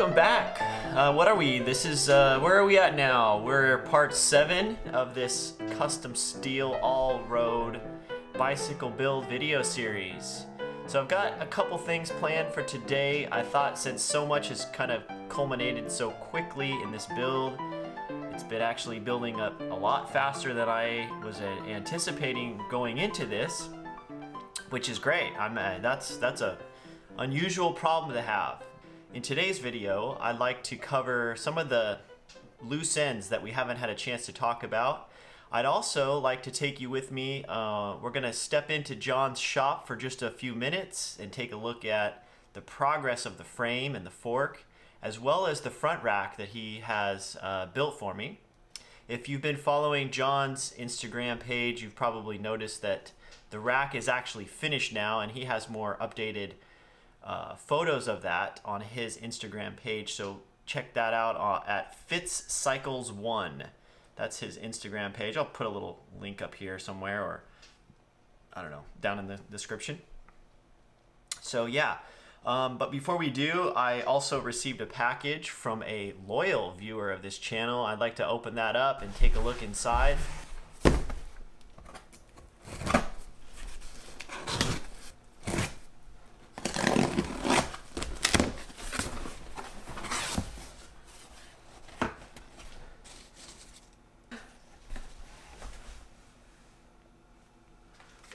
welcome back. What are we? This is, where are we at now? We're part 7 of this custom steel all-road bicycle build video series. So I've got a couple things planned for today. I thought since so much has kind of culminated so quickly in this build, it's been actually building up a lot faster than I was anticipating going into this, which is great. That's a unusual problem to have. In today's video, I'd like to cover some of the loose ends that we haven't had a chance to talk about. I'd also like to take you with me. We're gonna step into John's shop for just a few minutes and take a look at the progress of the frame and the fork, as well as the front rack that he has built for me. If you've been following John's Instagram page, you've probably noticed that the rack is actually finished now, and he has more updated photos of that on his Instagram page, so check that out at Fitz Cycles 1. That's his Instagram page. I'll put a little link up here somewhere, or I don't know, down in the description. So yeah, but before we do, I also received a package from a loyal viewer of this channel. I'd like to open that up and take a look inside.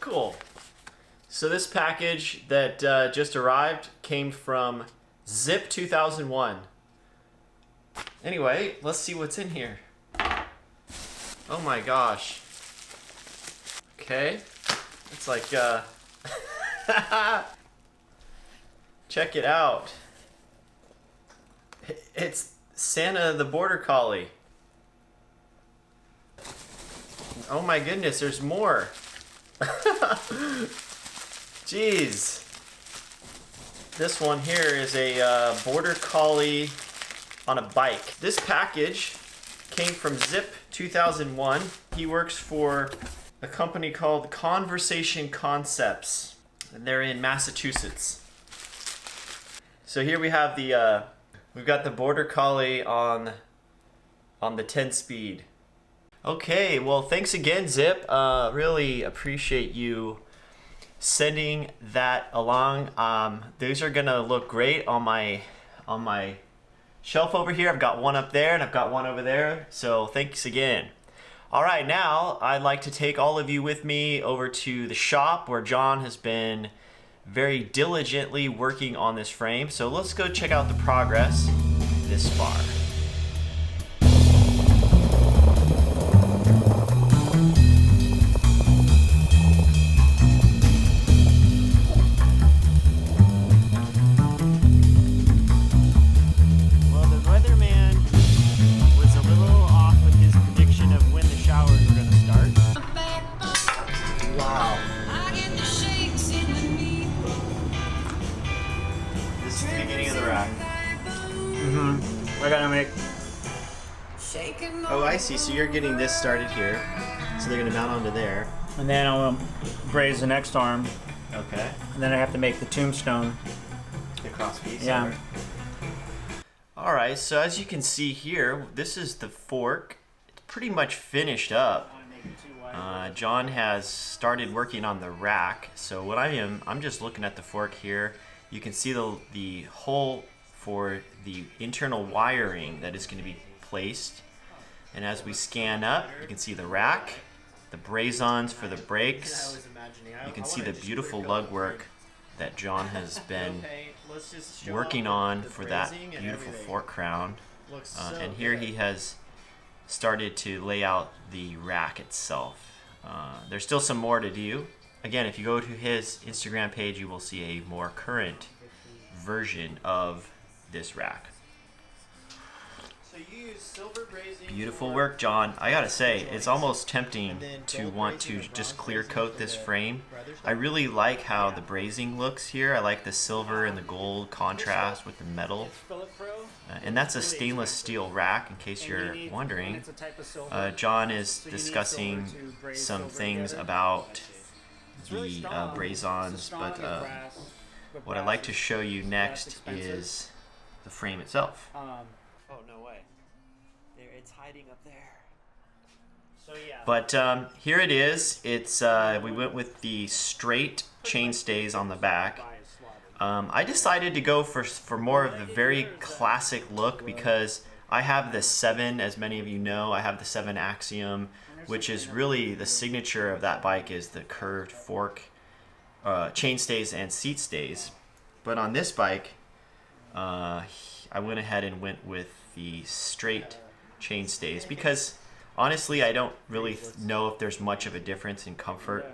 Cool. So this package that just arrived came from Zip 2001. Anyway, let's see what's in here. Oh my gosh. Okay. It's like, check it out. It's Santa the Border Collie. Oh my goodness, there's more. Jeez. This one here is a Border Collie on a bike. This package came from Zip 2001. He works for a company called Conversation Concepts, and they're in Massachusetts. So here we have the we've got the Border Collie on the 10-speed. Okay, well, thanks again, Zip. Really appreciate you sending that along. These are gonna look great on my shelf over here. I've got one up there and I've got one over there. So thanks again. All right, now I'd like to take all of you with me over to the shop where John has been very diligently working on this frame. So let's go check out the progress this far. We're gonna make. Oh, I see. So you're getting this started here. So they're gonna mount onto there. And then I'll braze the next arm. Okay. And then I have to make the tombstone. The cross piece. Yeah. All right. So as you can see here, this is the fork. It's pretty much finished up. John has started working on the rack. So what I'm just looking at the fork here. You can see the hole for the internal wiring that is going to be placed. And as we scan up, you can see the rack, the braze-ons for the brakes. You can see the beautiful lug work that John has been working on for that beautiful fork crown. And here he has started to lay out the rack itself. There's still some more to do. Again, if you go to his Instagram page, you will see a more current version of this rack. So you use silver brazing. Beautiful work, John. I gotta say, it's almost tempting to want to just clear coat this frame. I really like how the brazing looks here. I like the silver and the gold contrast with the metal. And that's a stainless steel rack, in case you're wondering. John is discussing some things about the braze-ons, but what I'd like to show you next is the frame itself. Oh, no way. It's hiding up there. So yeah. But here it is. It's we went with the straight chain stays on the back. I decided to go for more of the very classic look because I have the 7, as many of you know. I have the 7 Axiom, which is really the signature of that bike, is the curved fork chain stays and seat stays. But on this bike, I went ahead and went with the straight chain stays because honestly, I don't really know if there's much of a difference in comfort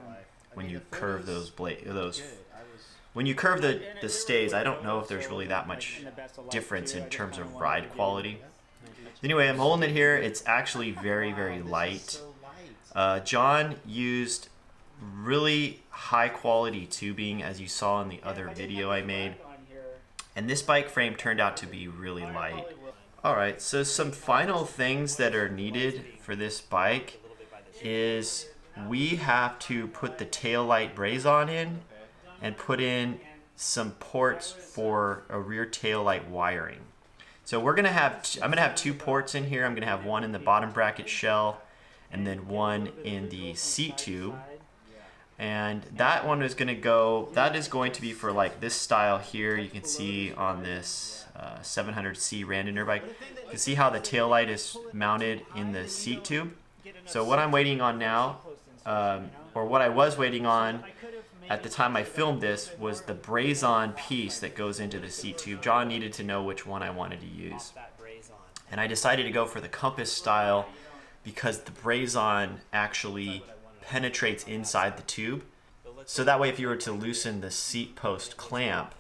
when you curve those when you curve the stays. I don't know if there's really that much difference in terms of ride quality. Anyway, I'm holding it here. It's actually very, very light. John used really high quality tubing, as you saw in the other video I made, and this bike frame turned out to be really light. Alright, so some final things that are needed for this bike is we have to put the tail light braze on in and put in some ports for a rear tail light wiring. So I'm gonna have 2 ports in here. I'm gonna have one in the bottom bracket shell and then one in the seat tube. And that one is going to be for like this style here. You can see on this 700C Randoner bike, you can see how the tail light is mounted in the seat tube. So what I'm waiting on now, or what I was waiting on at the time I filmed this, was the braze-on piece that goes into the seat tube. John needed to know which one I wanted to use, and I decided to go for the compass style because the braze-on actually penetrates inside the tube. So that way, if you were to loosen the seat post clamp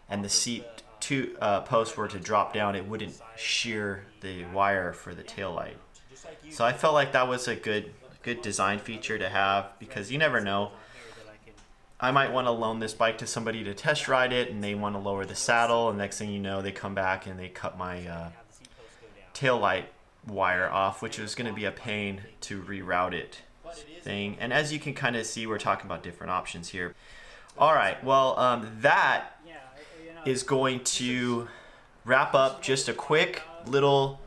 and the seat post were to drop down, it wouldn't shear the wire for the tail light. So I felt like that was a good design feature to have, because you never know. I might want to loan this bike to somebody to test ride it, and they want to lower the saddle, and next thing you know, they come back and they cut my tail light wire off, which is going to be a pain to reroute it thing. And as you can kind of see, we're talking about different options here. Alright, well, that is going to wrap up just a quick little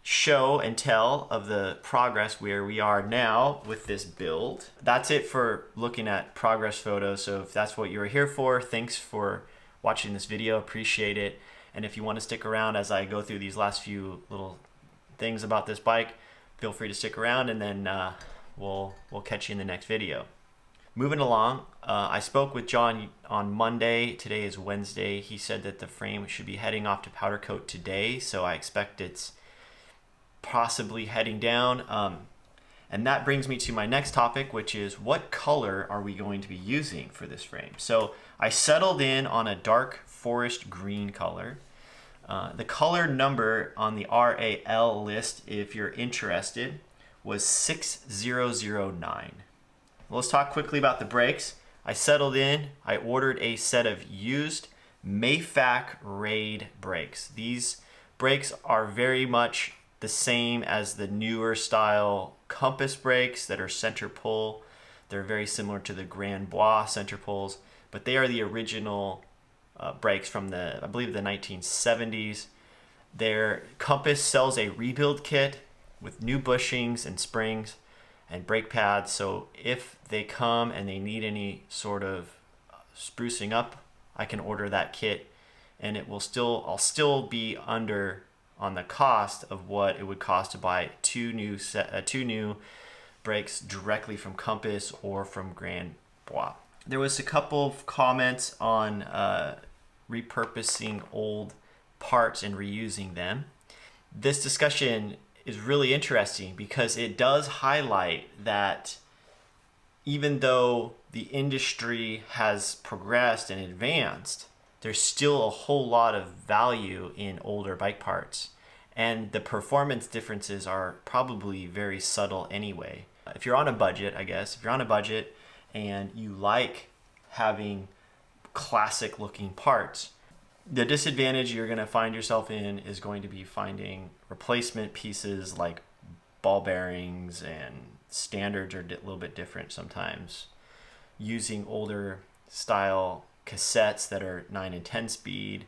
show and tell of the progress where we are now with this build. That's it for looking at progress photos. So if that's what you were here for, thanks for watching this video. Appreciate it. And if you want to stick around as I go through these last few little things about this bike, feel free to stick around, and then we'll catch you in the next video. Moving along, I spoke with John on Monday. Today is Wednesday. He said that the frame should be heading off to powder coat today, so I expect it's possibly heading down. And that brings me to my next topic, which is what color are we going to be using for this frame? So I settled in on a dark forest green color. The color number on the RAL list, if you're interested, was 6009. Let's talk quickly about the brakes. I settled in. I ordered a set of used Mayfac Raid brakes. These brakes are very much the same as the newer style compass brakes that are center pull. They're very similar to the Grand Bois center pulls, but they are the original brakes from I believe the 1970s. Their Compass sells a rebuild kit with new bushings and springs and brake pads, so if they come and they need any sort of sprucing up, I can order that kit, and I'll still be under on the cost of what it would cost to buy two new brakes directly from Compass or from Grand Bois. There was a couple of comments on repurposing old parts and reusing them. This discussion is really interesting because it does highlight that even though the industry has progressed and advanced, there's still a whole lot of value in older bike parts, and the performance differences are probably very subtle anyway. If you're on a budget, if you're on a budget and you like having classic looking parts, the disadvantage you're going to find yourself in is going to be finding replacement pieces like ball bearings, and standards are a little bit different sometimes. Using older style cassettes that are 9 and 10 speed,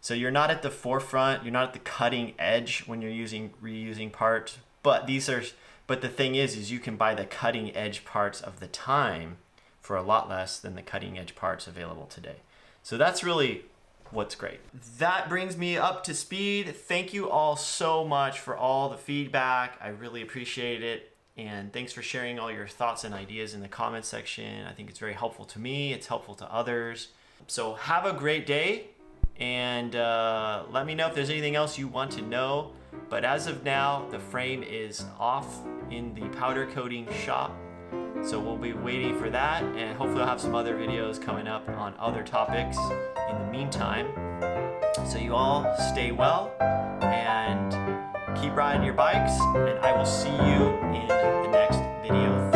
So you're not at the forefront, you're not at the cutting edge when you're reusing parts, but the thing is you can buy the cutting edge parts of the time for a lot less than the cutting edge parts available today. So that's really what's great. That brings me up to speed. Thank you all so much for all the feedback. I really appreciate it. And thanks for sharing all your thoughts and ideas in the comment section. I think it's very helpful to me. It's helpful to others. So have a great day, and let me know if there's anything else you want to know. But as of now, the frame is off in the powder coating shop. So we'll be waiting for that, and hopefully I'll have some other videos coming up on other topics in the meantime. So you all stay well and keep riding your bikes, and I will see you in the next video.